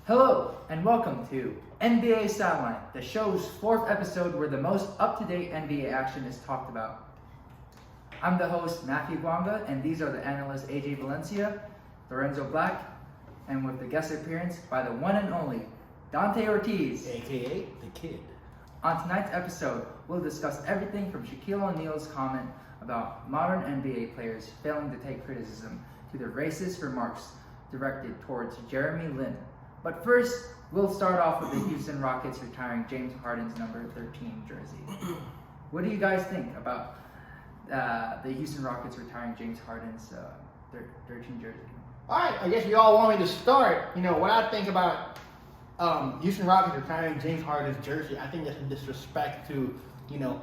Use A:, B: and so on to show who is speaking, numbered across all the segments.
A: Hello, and welcome to NBA Sideline, the show's fourth episode where the most up-to-date NBA action is talked about. I'm the host, Matt Guanga, and these are the analysts AJ Valencia, Lorenzo Black, and with the guest appearance by the one and only Dante Ortiz,
B: aka the Kid.
A: On tonight's episode, we'll discuss everything from Shaquille O'Neal's comment about modern NBA players failing to take criticism to the racist remarks directed towards Jeremy Lin. But first, we'll start off with the Houston Rockets retiring James Harden's number 13 jersey. What do you guys think about the Houston Rockets retiring James Harden's 13 jersey?
B: All right, I guess you all want me to start. You know, when I think about Houston Rockets retiring James Harden's jersey, I think that's a disrespect to,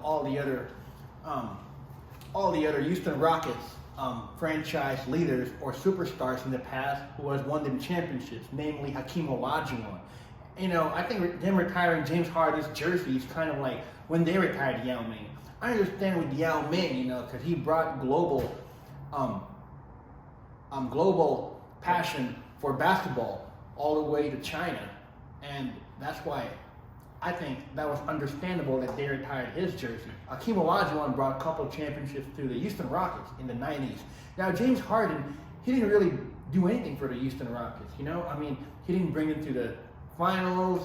B: all the other Houston Rockets franchise leaders or superstars in the past who has won them championships, namely Hakeem Olajuwon. I think them retiring James Harden's jersey is kind of like when they retired Yao Ming. I understand with Yao Ming, because he brought global passion for basketball all the way to China, and that's why I think that was understandable that they retired his jersey. Hakeem Olajuwon brought a couple of championships to the Houston Rockets in the 90s. Now, James Harden, he didn't really do anything for the Houston Rockets, he didn't bring them to the finals,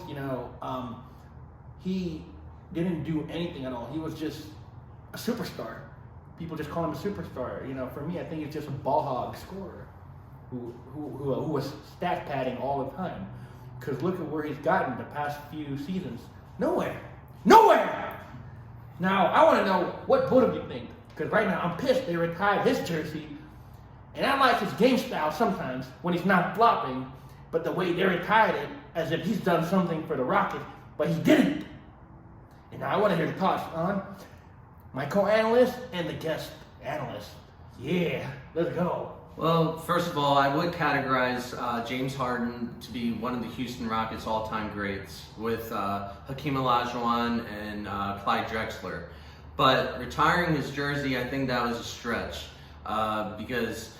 B: he didn't do anything at all. He was just a superstar. People just call him a superstar. For me, I think he's just a ball hog scorer who was stat padding all the time. Because look at where he's gotten the past few seasons. Nowhere. Now, I want to know what both of you think. Because right now, I'm pissed they retired his jersey. And I like his game style sometimes when he's not flopping. But the way they retired it, as if he's done something for the Rockets, but he didn't. And now I want to hear the thoughts on my co-analyst and the guest analyst. Yeah, let's go.
C: Well, first of all, I would categorize James Harden to be one of the Houston Rockets' all-time greats with Hakeem Olajuwon and Clyde Drexler. But retiring his jersey, I think that was a stretch because,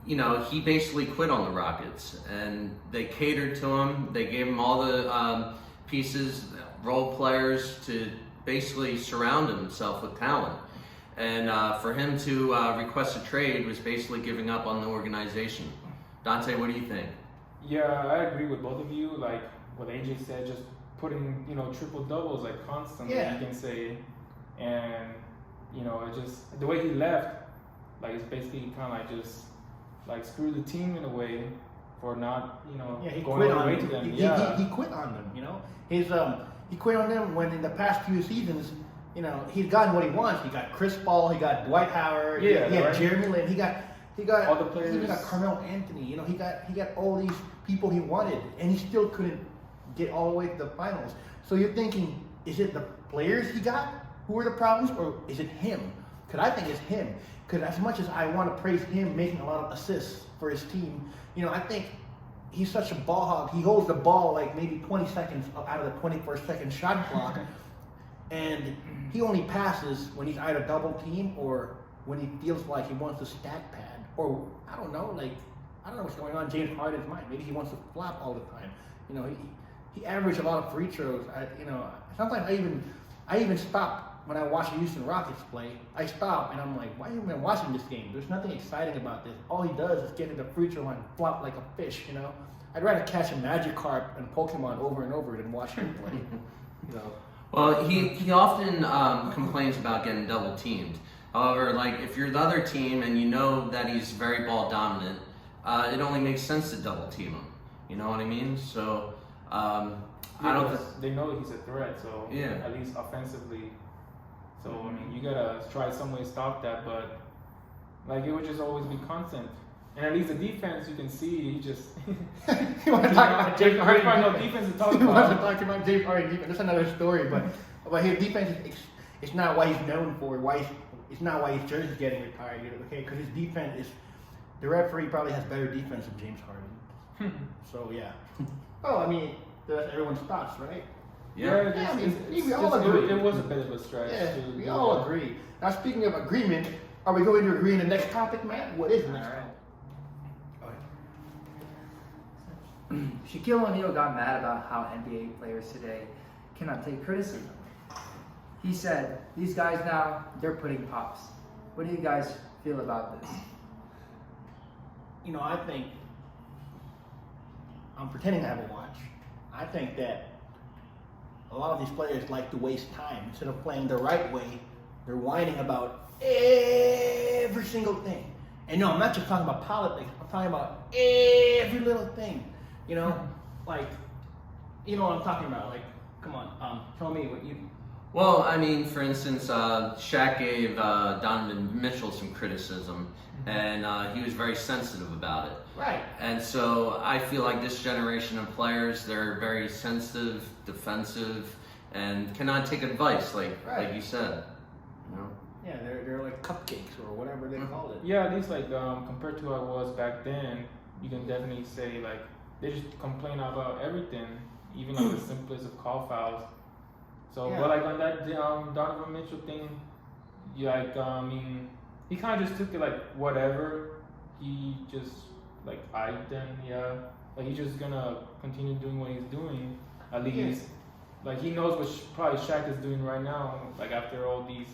C: he basically quit on the Rockets. And they catered to him. They gave him all the pieces, role players to basically surround himself with talent. And for him to request a trade was basically giving up on the organization. Dante, what do you think?
D: Yeah, I agree with both of you. Like what AJ said, just putting, triple doubles like constantly, you can say. And, it just, the way he left, like it's basically kind of like just like screw the team in a way for not,
B: he
D: going
B: quit
D: all the
B: on
D: way
B: them.
D: to them.
B: He quit on them, he quit on them when in the past few seasons, he's gotten what he wants. He got Chris Paul, he got Dwight Howard, he got Jeremy Lin, he got
D: all the players.
B: He got Carmelo Anthony. He got all these people he wanted, and he still couldn't get all the way to the finals. So you're thinking, is it the players he got who are the problems, or is it him? Because I think it's him. Because as much as I want to praise him making a lot of assists for his team, I think he's such a ball hog. He holds the ball like maybe 20 seconds out of the 21st second shot clock. And he only passes when he's either double team or when he feels like he wants to stat pad. Or, I don't know what's going on in James Harden's mind. Maybe he wants to flop all the time. He averaged a lot of free throws. Sometimes I even stop when I watch the Houston Rockets play. I stop and I'm like, why are you even watching this game? There's nothing exciting about this. All he does is get in the free throw line and flop like a fish, I'd rather catch a Magikarp and Pokemon over and over than watch him play,
C: Well, he often complains about getting double teamed. However, like if you're the other team and you know that he's very ball dominant, it only makes sense to double team him. You know what I mean? So
D: they know he's a threat. So at least offensively. So you gotta try some way to stop that. But like it would just always be constant. And at least the defense, you can see, he just...
B: You want to talk about James Harden?
D: There's no defense to talk about.
B: You want to talk about James Harden defense? That's another story, but his defense, it's not what he's known for. It's not why his jersey's getting retired, okay? Because his defense is... The referee probably has better defense than James Harden. So, yeah. Oh, that's everyone's thoughts, right?
C: Yeah.
B: We all agree.
D: It was a bit of a stretch.
B: Yeah, we all agree. Now, speaking of agreement, are we going to agree in the next topic, Matt? What is the next topic?
A: Shaquille O'Neal got mad about how NBA players today cannot take criticism. He said, these guys now, they're putting pops. What do you guys feel about this?
B: I think, I'm pretending to have a watch. I think that a lot of these players like to waste time. Instead of playing the right way, they're whining about every single thing. And no, I'm not just talking about politics. I'm talking about every little thing. Like, you know what I'm talking about. Like, come on, tell me what you...
C: Well, I mean, for instance, Shaq gave Donovan Mitchell some criticism, and he was very sensitive about it.
B: Right.
C: And so I feel like this generation of players, they're very sensitive, defensive, and cannot take advice, like you said.
B: Yeah, they're like cupcakes or whatever they call it.
D: Yeah, at least like compared to how it was back then, you can definitely say like they just complain about everything, even like the simplest of call fouls. So,
B: Yeah.
D: but like on that Donovan Mitchell thing, like I mean, he kind of just took it like whatever. He just like eyed them, like he's just gonna continue doing what he's doing. At least, like he knows what probably Shaq is doing right now. Like after all these,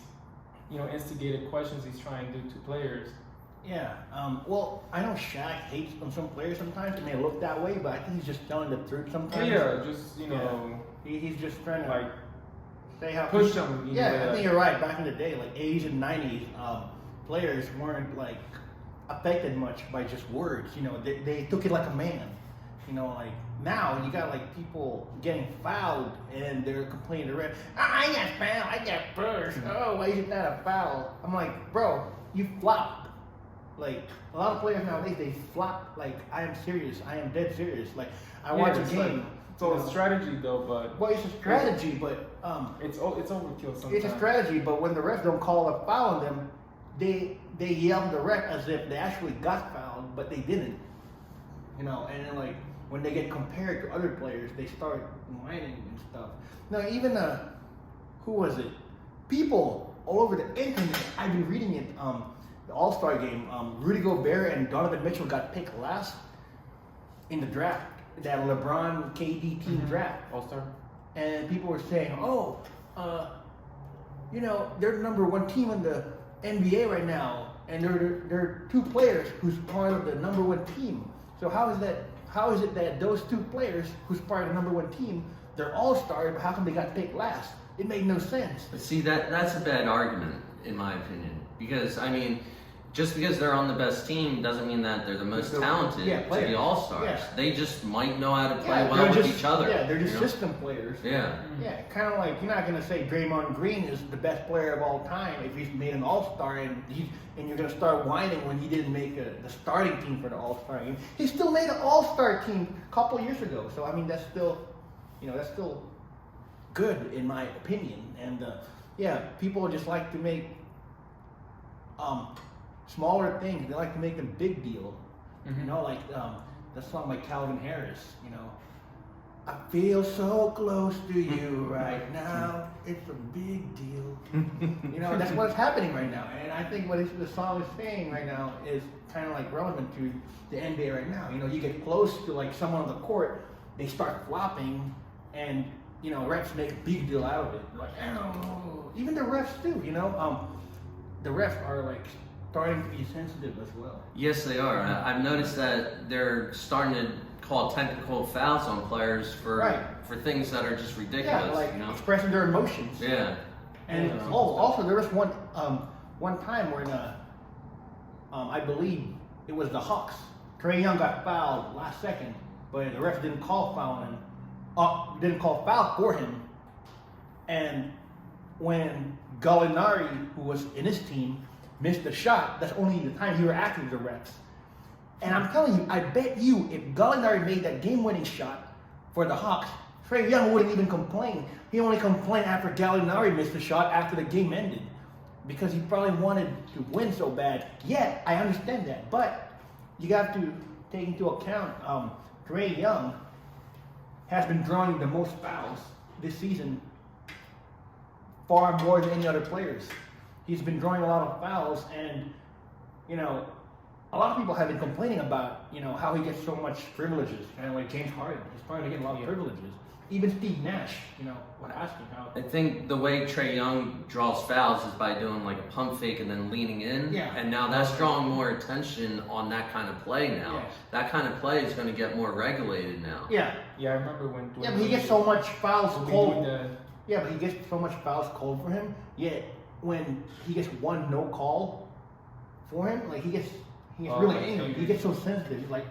D: instigated questions he's trying to do to players.
B: Yeah. Well, I know Shaq hates on some players sometimes. It may look that way, but I think he's just telling the truth sometimes.
D: Yeah, just
B: he's just trying to
D: like
B: say how
D: push them.
B: Yeah, I think you're right. Back in the day, like 80s and 90s, players weren't like affected much by just words. They took it like a man. Like now you got like people getting fouled and they're complaining to ref. I got fouled. I got burst. Oh, why isn't that a foul? I'm like, bro, you flopped. Like a lot of players nowadays, they flop. Like I am serious. I am dead serious. Like I watch a game.
D: It's all a strategy though, but
B: well, it's a strategy, but
D: it's overkill sometimes.
B: it's a strategy. But when the refs don't call a foul on them, they yell at the ref as if they actually got fouled, but they didn't. And then like when they get compared to other players, they start whining and stuff. Now even who was it? People all over the internet. I've been reading it. The All-Star game. Rudy Gobert and Donovan Mitchell got picked last in the draft. That LeBron KD team draft.
D: All-Star.
B: And people were saying, they're the number one team in the NBA right now, and they're two players who's part of the number one team. So how is it that those two players who's part of the number one team, they're all-stars, but how come they got picked last? It made no sense.
C: But see, that's a bad argument, in my opinion. Because, I mean, just because they're on the best team doesn't mean that they're the most talented to the All-Stars.
B: Yeah.
C: They just might know how to play well with each other.
B: Yeah, they're just system players.
C: Yeah.
B: Yeah, kind of like you're not going to say Draymond Green is the best player of all time if he's made an All-Star and you're going to start whining when he didn't make the starting team for the All-Star game. He still made an All-Star team a couple years ago. So, I mean, that's still good in my opinion. And, people just like to make smaller things. They like to make them big deal. Like that song by Calvin Harris, I feel so close to you right now. It's a big deal. That's what's happening right now. And I think what the song is saying right now is kind of like relevant to the NBA right now. You get close to like someone on the court, they start flopping, and refs make a big deal out of it. Like, oh, even the refs too. The refs are like starting to be sensitive as well.
C: Yes, they are. I've noticed that they're starting to call technical fouls on players for things that are just ridiculous.
B: Yeah, like expressing their emotions.
C: Yeah.
B: And also there was one time when I believe it was the Hawks. Trae Young got fouled last second, but the ref didn't call foul him. Didn't call foul for him. And when Gallinari, who was in his team, missed the shot, that's only the time he reacted to the refs. And I'm telling you, I bet you if Gallinari made that game-winning shot for the Hawks, Trae Young wouldn't even complain. He only complained after Gallinari missed the shot after the game ended, because he probably wanted to win so bad. Yet, I understand that, but you got to take into account Trae Young has been drawing the most fouls this season, far more than any other players. He's been drawing a lot of fouls, and a lot of people have been complaining about, how he gets so much privileges, kind of like James Harden. He's probably getting a lot of privileges. Even Steve Nash, would ask him how.
C: I think the way Trae Young draws fouls is by doing like a pump fake and then leaning in.
B: Yeah.
C: And now that's drawing more attention on that kind of play now.
B: Yeah.
C: That kind of play is going to get more regulated now.
B: Yeah.
D: Yeah, I remember when.
B: Yeah, but he gets so much fouls called.
D: The,
B: Yeah, but he gets so much fouls called for him. Yet when he gets one no call for him, like he gets really angry. He gets so sensitive. Like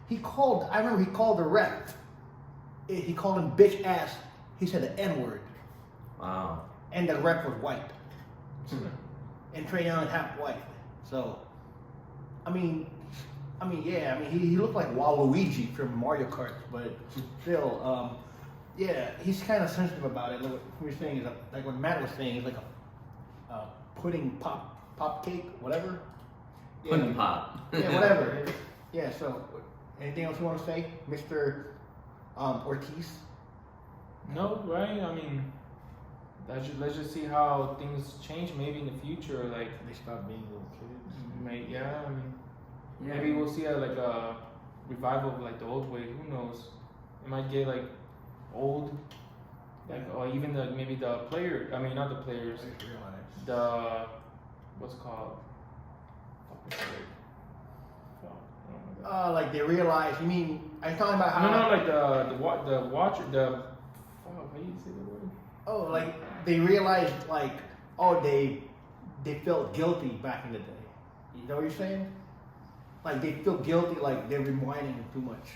B: I remember he called the ref. He called him bitch ass. He said the N word.
C: Wow.
B: And the ref was white. And Trae Young is half white. So, he looked like Waluigi from Mario Kart, but still, he's kind of sensitive about it. Like what we were saying is like what Matt was saying is like a pudding pop cake, whatever. Yeah.
C: Pudding pop.
B: Yeah, whatever. Yeah. So, anything else you want to say, Mr. Ortiz?
D: No, right? I mean, let's just see how things change. Maybe in the future, like
B: They stop being little kids.
D: Maybe we'll see a revival of like the old way. Who knows? It might get like old, like or even maybe the player. I mean, not the players.
B: I just realized.
D: The what's it called?
B: Like they realize. You mean? Are you talking about how?
D: No, like the watcher. How do you say the word?
B: Oh, like they realized, like, they felt guilty back in the day. You know what you're saying? Like they feel guilty, like they're rewinding too much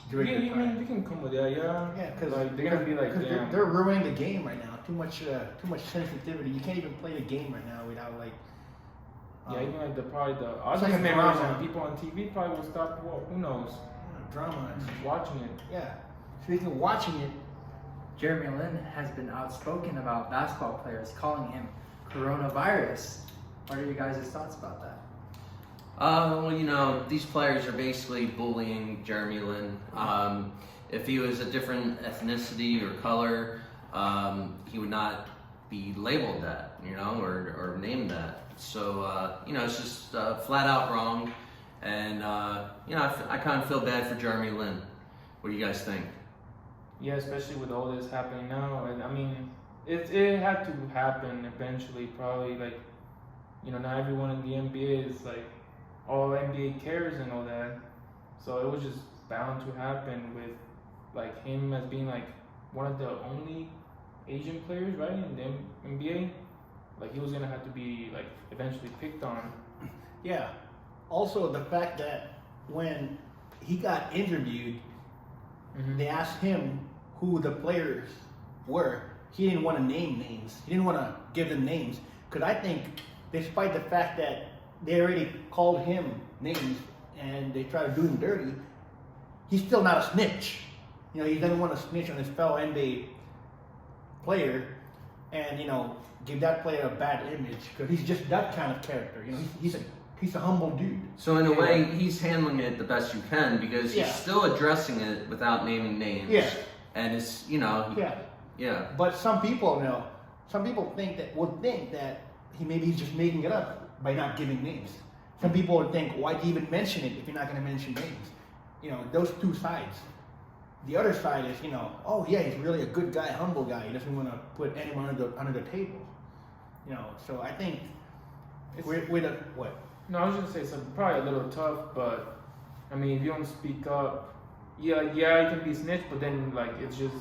B: during their time.
D: You can come with that, yeah.
B: Yeah, because
D: like, they're gonna be like, damn.
B: they're ruining the game right now. Too much sensitivity. You can't even play the game right now without like.
D: Yeah, even like the
B: like
D: audience
B: a
D: members
B: drama.
D: and people on TV probably will stop. Well, who knows?
B: Drama.
D: Watching it.
B: Yeah. Speaking of watching it,
A: Jeremy Lin has been outspoken about basketball players calling him coronavirus. What are you guys' thoughts about that?
C: Well, these players are basically bullying Jeremy Lin. If he was a different ethnicity or color, he would not be labeled that, or named that. So, it's just flat out wrong. And, I kind of feel bad for Jeremy Lin. What do you guys think?
D: Yeah, especially with all this happening now. And I mean, it had to happen eventually, probably. Like, not everyone in the NBA is like all NBA cares and all that. So it was just bound to happen with like him as being like one of the only Asian players, right, in the NBA. Like he was gonna have to be like eventually picked on.
B: yeah. Also, the fact that when he got interviewed, they asked him who the players were. He didn't want to name names. He didn't want to give them names. Because I think, despite the fact that they already called him names and they try to do him dirty, he's still not a snitch. He doesn't want to snitch on his fellow NBA player and, give that player a bad image. Because he's just that kind of character. He's a humble dude.
C: So in a way, he's handling it the best you can because he's
B: Yeah.
C: still addressing it without naming names.
B: Yeah.
C: And it's,
B: Yeah. But some people think that he's just making it up by not giving names. Some people would think, why do you even mention it if you're not going to mention names? Those two sides. The other side is, oh yeah, he's really a good guy, humble guy. He doesn't want to put anyone under the table. So I think what?
D: No, I was gonna say something probably a little tough, but I mean, if you don't speak up, yeah, you can be snitched, but then like it's just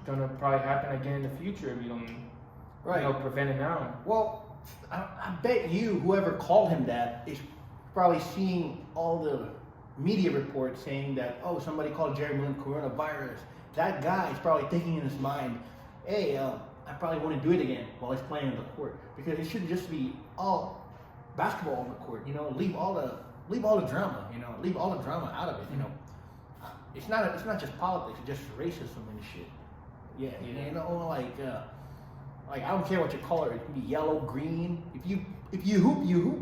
D: gonna probably happen again in the future if you don't prevent it now.
B: Well, I bet you whoever called him that is probably seeing all the media reports saying that, oh, somebody called Jeremy Lin coronavirus. That guy is probably thinking in his mind, hey, I probably want to do it again while he's playing on the court, because it shouldn't just be all basketball on the court. Leave all the drama. Leave all the drama out of it. It's not just politics. It's just racism and shit. Yeah. Like I don't care what you call it. It can be yellow, green. If you hoop, you hoop.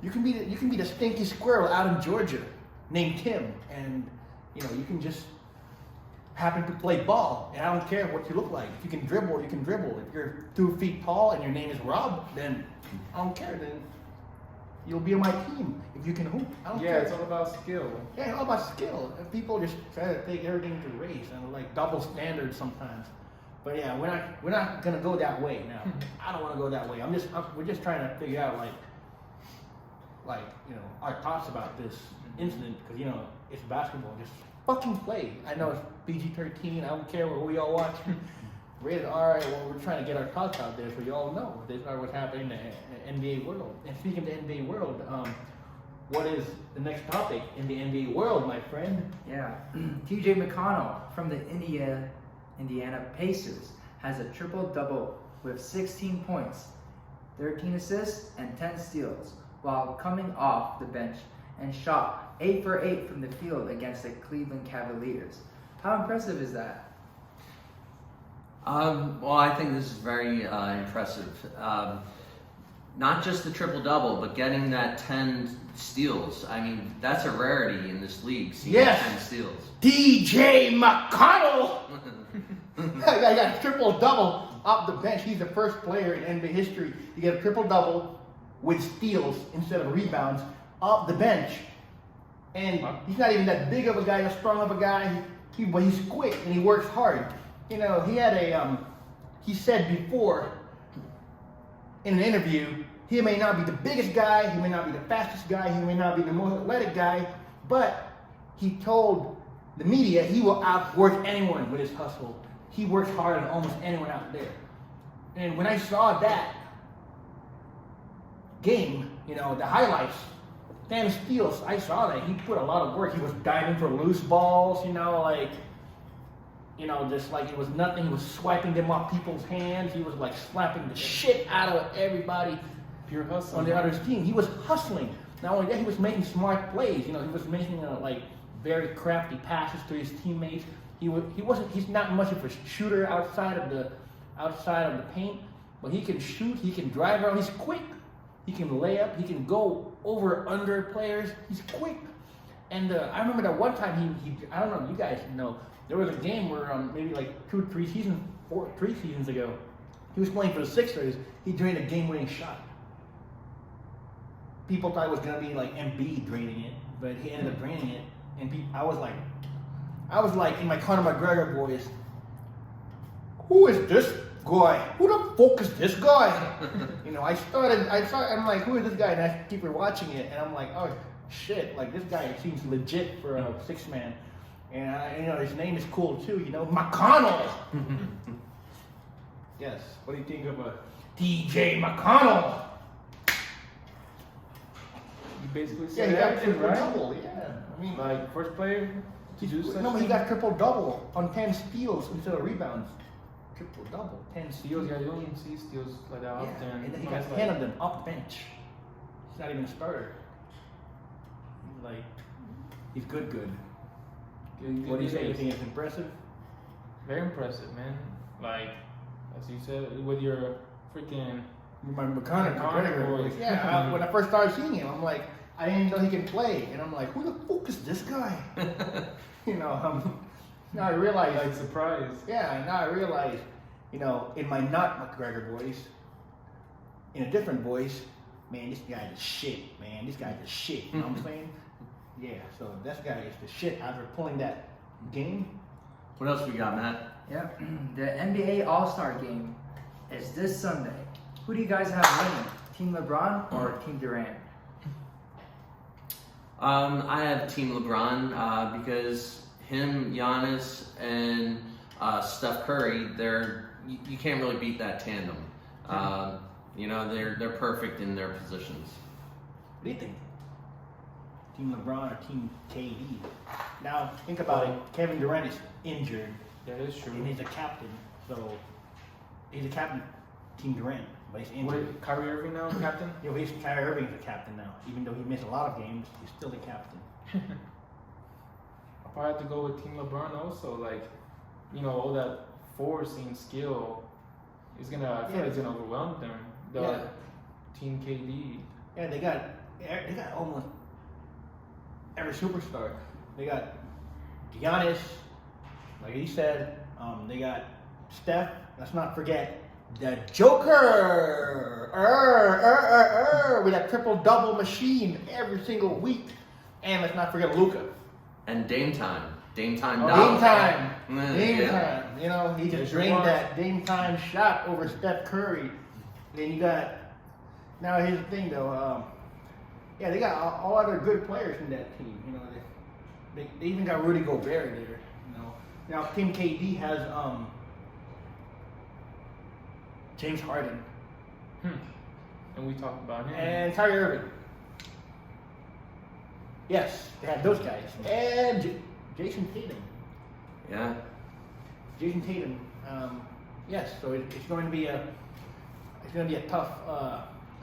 B: You can be the stinky squirrel out in Georgia named Tim, and you can just happen to play ball, and I don't care what you look like. If you can dribble, you can dribble. If you're 2 feet tall and your name is Rob, then I don't care. Then you'll be on my team if you can hoop. I don't
D: Yeah,
B: care.
D: it's all about skill.
B: Yeah, it's all about skill. And people just try to take everything to race and like double standards sometimes. But yeah, we're not gonna go that way now. I don't want to go that way. We're just trying to figure out like our thoughts about this incident because it's basketball. Just fucking play. I know it's PG-13. I don't care what we all watch. Rated R. Well, we're trying to get our thoughts out there so you all know this is what's happening in the NBA world. And speaking of the NBA world, what is the next topic in the NBA world, my friend?
A: Yeah, TJ McConnell from the Indiana Pacers has a triple-double with 16 points, 13 assists, and 10 steals while coming off the bench and shot 8 for 8 from the field against the Cleveland Cavaliers. How impressive is that?
C: Well, I think this is very impressive. Not just the triple-double, but getting that 10 steals. I mean, that's a rarity in this league, seeing 10 steals.
B: DJ McConnell! I got triple-double off the bench. He's the first player in NBA history to get a triple-double with steals instead of rebounds off the bench. And he's not even that big of a guy, that strong of a guy, but he's quick and he works hard. He had he said before in an interview, he may not be the biggest guy, he may not be the fastest guy, he may not be the most athletic guy, but he told the media he will outwork anyone with his hustle. He works harder than almost anyone out there. And when I saw that game, the highlights, 10 steals, I saw that. He put a lot of work. He was diving for loose balls, just like it was nothing. He was swiping them off people's hands. He was like slapping the shit out of everybody.
D: Pure hustle
B: On the other team. He was hustling. Not only that, he was making smart plays. He was making very crafty passes to his teammates. He's not much of a shooter outside of the paint, but he can shoot, he can drive around, he's quick. He can lay up, he can go over under players, he's quick. And I remember that one time he I don't know, you guys know, there was a game where maybe like 3 seasons ago, he was playing for the Sixers, he drained a game-winning shot. People thought it was gonna be like Embiid draining it, but he ended up draining it. And I was like in my Conor McGregor voice, who is this guy? Who the fuck is this guy? I'm like, who is this guy? And I keep watching it, and I'm like, oh shit, like this guy seems legit for a 6-man. And his name is cool too, McConnell. Yes. What do you think of DJ McConnell?
D: You basically
B: Yeah,
D: said
B: he got
D: everything, right?
B: triple-double. Yeah, I mean,
D: Like first player to do such
B: no, but he
D: thing?
B: got triple-double on 10 steals instead of rebounds. Triple-double, 10
D: Steals,
B: steals.
D: yeah, you don't even see steals like that often.
B: Yeah, and then he
D: It's
B: got 10 of them off the bench. He's not even a starter. He's good. What do you say? You think it's impressive?
D: Very impressive, man. Like, as you said, with your freaking
B: My McConnell
D: voice.
B: voice. Yeah, when I first started seeing him, I'm like, I didn't know he can play. And I'm like, who the fuck is this guy? Now I realize.
D: like surprise.
B: Yeah, now I realize, in my not McGregor voice, in a different voice, man, this guy is shit, man. This guy's the shit. You know what I'm saying? Yeah, so this guy is the shit after pulling that game.
C: What else we got, Matt?
A: Yeah, the NBA All-Star Game is this Sunday. Who do you guys have winning? Team LeBron or Team Durant?
C: I have Team LeBron because him, Giannis, and Steph Curry, you can't really beat that tandem. They're perfect in their positions.
B: What do you think? Team LeBron or Team KD? Now, think about it. Kevin Durant is injured,
D: That is true.
B: and he's a captain. So, he's a captain, Team Durant, but he's injured.
D: Wait, Kyrie Irving now, captain?
B: Kyrie Irving's a captain now. Even though he missed a lot of games, he's still the captain.
D: I'll probably have to go with Team LeBron also. Like, all that forcing skill is I feel like it's gonna overwhelm them. The Team KD.
B: Yeah, they got almost every superstar. They got Giannis, like he said. They got Steph. Let's not forget the Joker, with that triple-double machine every single week. And let's not forget Luka.
C: And Dame time. Dame time.
B: Dame time.
C: Mm,
B: Dame
C: yeah.
B: time. You know, he just
D: Yes,
B: drained
D: it was.
B: that Dame time shot over Steph Curry. Then you got, now here's the thing though, yeah, they got all other good players in that team. You know, they even got Rudy Gobert there. You know, now Team KD has James Harden
D: And we talked about him.
B: and Kyrie Irving. Yes, they have those guys and Jason Tatum.
C: Yeah.
B: Jason Tatum. Yes, so it's going to be a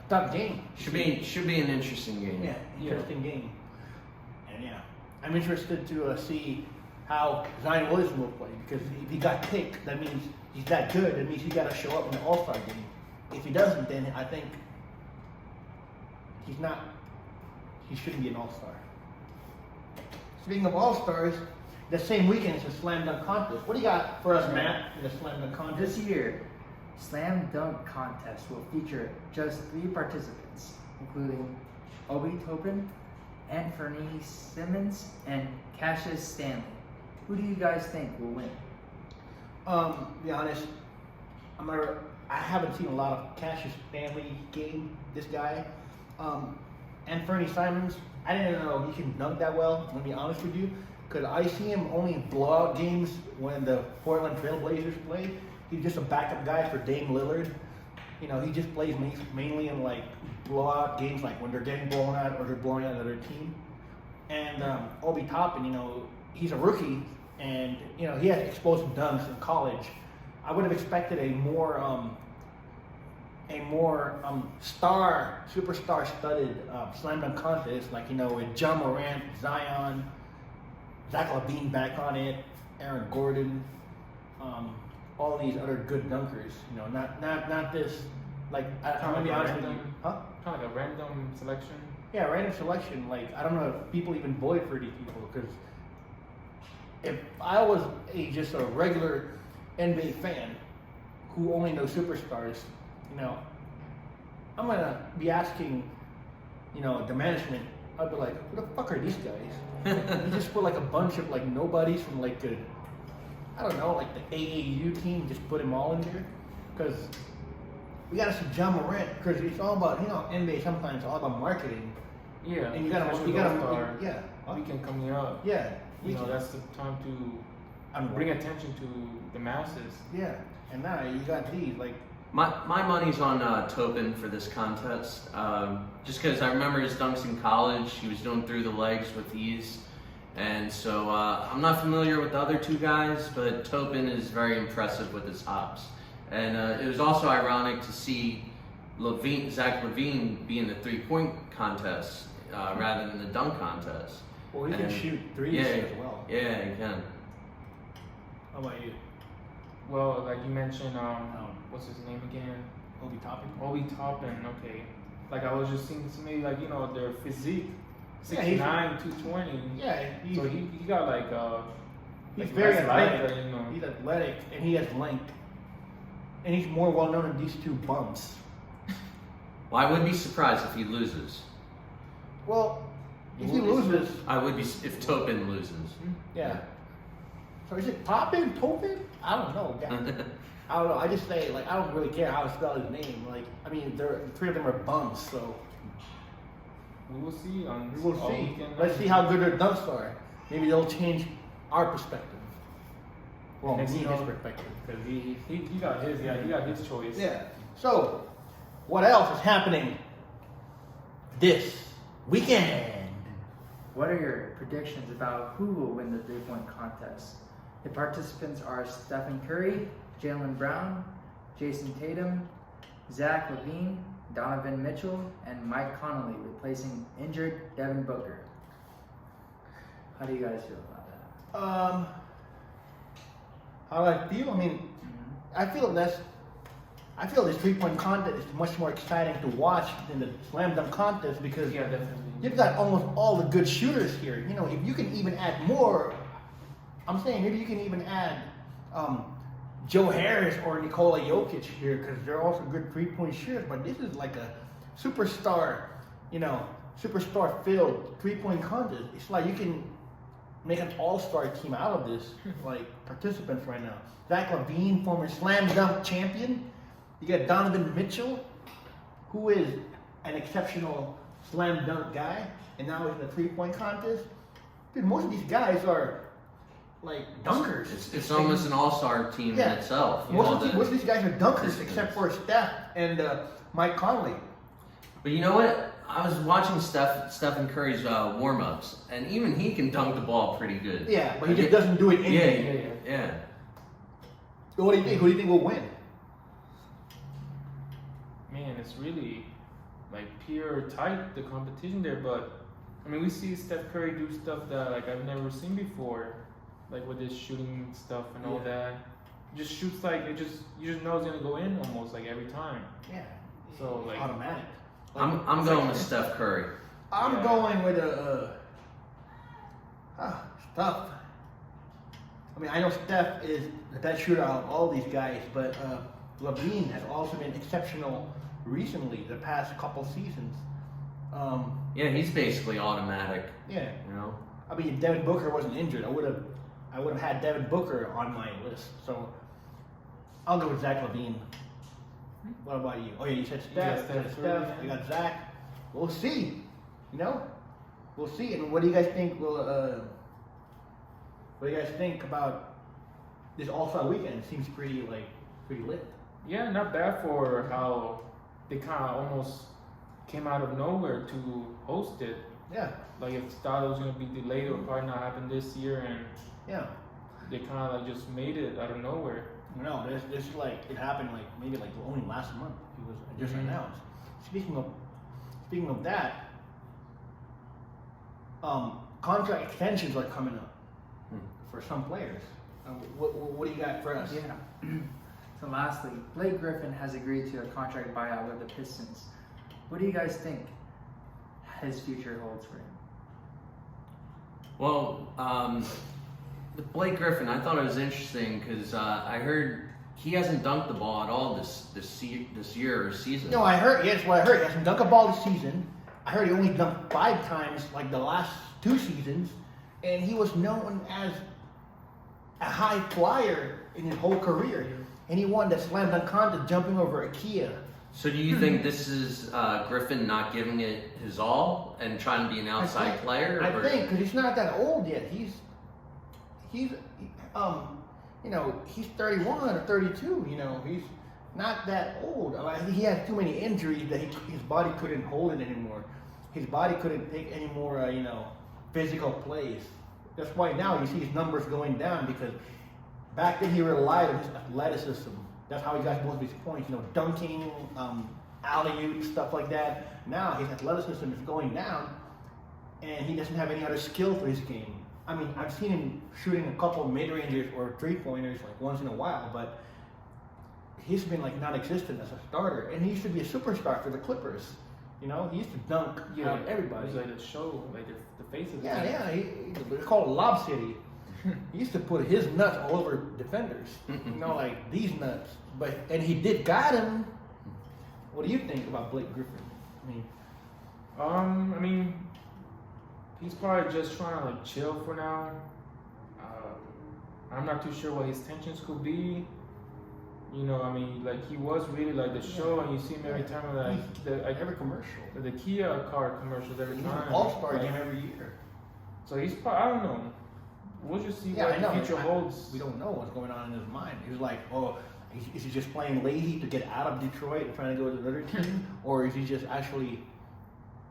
B: tough game.
C: Should be an interesting game.
B: Yeah, interesting game. And yeah, I'm interested to see how Zion Williamson will play because if he got picked, that means he's that good. That means he got to show up in the All-Star game. If he doesn't, then I think he's not. He shouldn't be an All-Star. Speaking of All-Stars, the same weekend is a slam dunk contest. What do you got for us, Matt, in the slam dunk contest?
A: This year, Slam Dunk Contest will feature just 3 participants, including Obi Toppin, Anthony Simmons, and Cassius Stanley. Who do you guys think will win?
B: To be honest, I haven't seen a lot of Cassius Stanley game. This guy, and Fernie Simons, I didn't know he can dunk that well. I'm gonna be honest with you, because I see him only in blowout games when the Portland Trailblazers play. He's just a backup guy for Dame Lillard. You know, he just plays mainly in like blowout games, like when they're getting blown out or they're blowing out another team. And Obi Toppin, you know, he's a rookie, and you know he had explosive dunks in college. I would have expected a more superstar studded slam dunk contest, like you know with John Morant, Zion, Zach LaVine back on it, Aaron Gordon, all these other good dunkers. You know, not this like I'm gonna be honest with you, huh?
D: Kind of like a random selection.
B: Yeah, random selection. Like I don't know if people even voted for these people because if I was just a regular NBA fan who only knows superstars, you know, I'm gonna be asking, you know, the management. I'd be like, who the fuck are these guys? You just put like a bunch of like nobodies from like I don't know, like the AAU team, just put them all in there, because we gotta see John Morant, because it's all about, you know, NBA sometimes it's all about marketing.
D: Yeah.
B: And you gotta, yeah.
D: Weekend coming up.
B: Yeah.
D: You know, that's the time to bring attention to the masses.
B: Yeah. And now you got these, like.
C: My money's on Topin for this contest, just because I remember his dunks in college. He was doing through the legs with ease. And so I'm not familiar with the other 2 guys, but Topin is very impressive with his hops. And it was also ironic to see Zach LaVine be in the 3-point contest rather than the dunk contest.
B: Well, he can shoot threes as well.
C: Yeah, he can.
B: How about you?
D: Well, like you mentioned, what's his name again?
B: Obi Toppin.
D: Obi Toppin, okay. Like I was just thinking, maybe like, you know, their physique. 6'9",
B: Yeah,
D: 220.
B: Yeah,
D: So he got like
B: he's
D: like
B: very
D: nice
B: athletic.
D: life, you know.
B: He's athletic and he has length. And he's more well known than these 2 bums.
C: Well, I would be surprised if he loses.
B: Well, if he loses,
C: I would be if Topin loses.
B: yeah. So is it Topin? I don't know. I don't know. I just say like I don't really care how to spell his name. Like I mean, 3 of them are bums, so
D: We will see on
B: we will
D: all
B: see.
D: weekend.
B: Let's see how good their dunks are. Maybe they'll change our perspective. Well,
D: Next
B: me
D: thing
B: his
D: you know-
B: perspective because he.
D: He got his, yeah, he got his choice.
B: Yeah. So, what else is happening this weekend?
A: What are your predictions about who will win the 3-point contest? The participants are Stephen Curry, Jaylen Brown, Jason Tatum, Zach LaVine, Donovan Mitchell, and Mike Connolly, replacing injured Devin Booker. How do you guys feel about that?
B: How do I feel? I mean, I feel this 3-point contest is much more exciting to watch than the slam dunk contest because
D: Yeah, definitely.
B: you've got almost all the good shooters here. You know, if you can even add more, I'm saying maybe you can even add Joe Harris or Nikola Jokic here because they're also good 3-point shooters. But this is like a superstar, superstar filled 3-point contest. It's like you can make an all-star team out of this, like participants right now. Zach LaVine, former slam dunk champion. You got Donovan Mitchell, who is an exceptional slam dunk guy, and now he's in a 3-point contest. Dude, most of these guys are like dunkers.
C: It's almost an all-star team in itself.
B: Most of these guys are dunkers, except for Steph and Mike Conley.
C: But you know what? I was watching Stephen Curry's warm-ups, and even he can dunk the ball pretty good.
B: Yeah, but he just doesn't do it in
C: Yeah.
B: So what do you think? Who do you think will win?
D: Man, it's really like pure tight, the competition there. But I mean, we see Steph Curry do stuff that like I've never seen before, like with his shooting stuff and all that. He just shoots like you just know it's gonna go in almost like every time.
B: Yeah.
D: So like
B: Automatic.
C: I'm going with Steph Curry.
B: I'm going with Steph. I mean, I know Steph is the best shooter out of all these guys, but LaVine has also been exceptional recently, the past couple seasons.
C: Yeah, he's basically automatic.
B: Yeah.
C: You know.
B: I mean, if Devin Booker wasn't injured, I would have had Devin Booker on my list. So I'll go with Zach LaVine. What about you? Oh yeah, you said Steph. You got Zach. We'll see. We'll see. And what do you guys think? What do you guys think about this All-Star weekend? It seems pretty lit.
D: yeah, not bad for how they kind of almost came out of nowhere to host it.
B: Yeah.
D: Like if thought it was gonna be delayed or probably not happen this year, and
B: Yeah.
D: they kind of like just made it out of nowhere.
B: No, this it happened maybe only last month. It was just announced. Speaking of that, contract extensions are coming up for some players. What do you got for us?
A: Yeah. So lastly, Blake Griffin has agreed to a contract buyout with the Pistons. What do you guys think his future holds for him?
C: Well, with Blake Griffin, I thought it was interesting because I heard he hasn't dunked the ball at all this year or season.
B: No, I heard. Yes, what I heard. He hasn't dunked a ball this season. I heard he only dunked 5 times like the last 2 seasons, and he was known as a high flyer in his whole career. And he won the slam dunk contest jumping over Ikea.
C: So do you think this is Griffin not giving it his all and trying to be an outside player?
B: I think because he's not that old yet. He's 31 or 32. He's not that old. I think he had too many injuries that his body couldn't hold it anymore. His body couldn't take any more, physical plays. That's why now you see his numbers going down because back then he relied on his athleticism. That's how he got most of his points, dunking, alley-oop, stuff like that. Now his athleticism is going down, and he doesn't have any other skill for his game. I mean, I've seen him shooting a couple of mid-rangers or 3-pointers once in a while, but he's been non-existent as a starter. And he used to be a superstar for the Clippers. He used to dunk everybody.
D: It was like the show, like the face of the
B: Yeah,
D: team.
B: yeah. It's called Lob City. He used to put his nuts all over defenders. Like these nuts. And he did got him. What do you think about Blake Griffin?
D: I mean, he's probably just trying to chill for now. I'm not too sure what his intentions could be. He was really the show, and you see him every time
B: Every commercial.
D: The Kia car commercials every time.
B: All-Star game every year.
D: So he's probably, I don't know. We'll just see what the future holds.
B: We don't know what's going on in his mind. He was like, is he just playing lazy to get out of Detroit and trying to go to the other team? Or is he just actually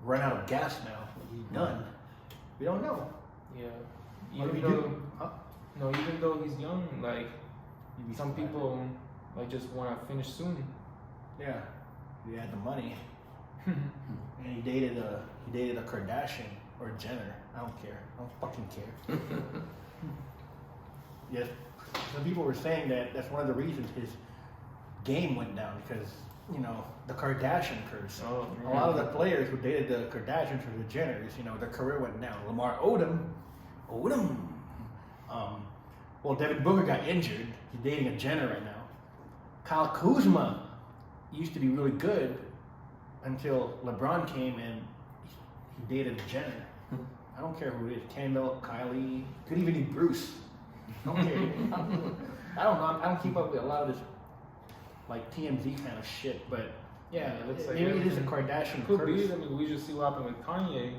B: run out of gas now? He's done. We don't know.
D: Yeah.
B: What do we
D: Even
B: do?
D: though, even though he's young, some people just want to finish soon.
B: Yeah. He had the money. And he dated a Kardashian or a Jenner. I don't care. I don't fucking care. Yes. Some people were saying that that's one of the reasons his game went down because, the Kardashian curse.
D: Oh,
B: a lot of the players who dated the Kardashians or the Jenners, their career went down. Lamar Odom. Well, Devin Booker got injured. He's dating a Jenner right now. Kyle Kuzma used to be really good until LeBron came and he dated a Jenner. I don't care who it is. Kendall, Kylie, could even be Bruce. I don't care. I don't know. I don't keep up with a lot of this like TMZ kind of shit, but yeah,
D: it looks like
B: maybe it is a
D: everything
B: Kardashian
D: could
B: curse.
D: be. I mean, we just see what happened with Kanye.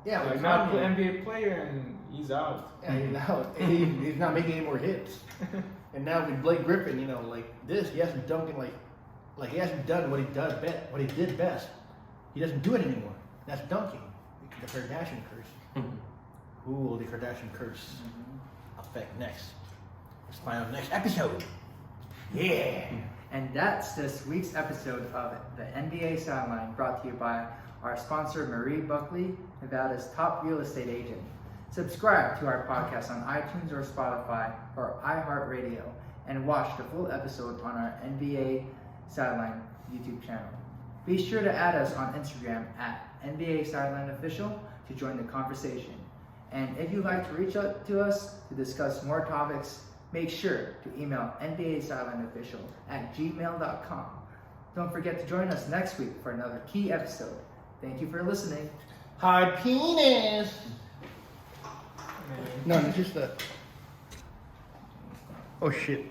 B: Yeah,
D: like
B: like
D: not
B: Kanye.
D: an NBA player and he's out.
B: Yeah, he's out. He's not making any more hits. And now with Blake Griffin, you know, like this, he hasn't dunking like he hasn't done what he does best, what he did best. He doesn't do it anymore. That's dunking. The Kardashian curse. Who will the Kardashian curse affect next? Let's find out next episode. Yeah.
A: And that's this week's episode of the NBA Sideline, brought to you by our sponsor, Marie Buckley, Nevada's top real estate agent. Subscribe to our podcast on iTunes or Spotify or iHeartRadio, and watch the full episode on our NBA Sideline YouTube channel. Be sure to add us on Instagram at NBA Sideline Official to join the conversation. And if you'd like to reach out to us to discuss more topics, make sure to email NBASidelineOfficial@gmail.com. Don't forget to join us next week for another key episode. Thank you for listening.
B: Hard penis. No, it's just a. Oh shit.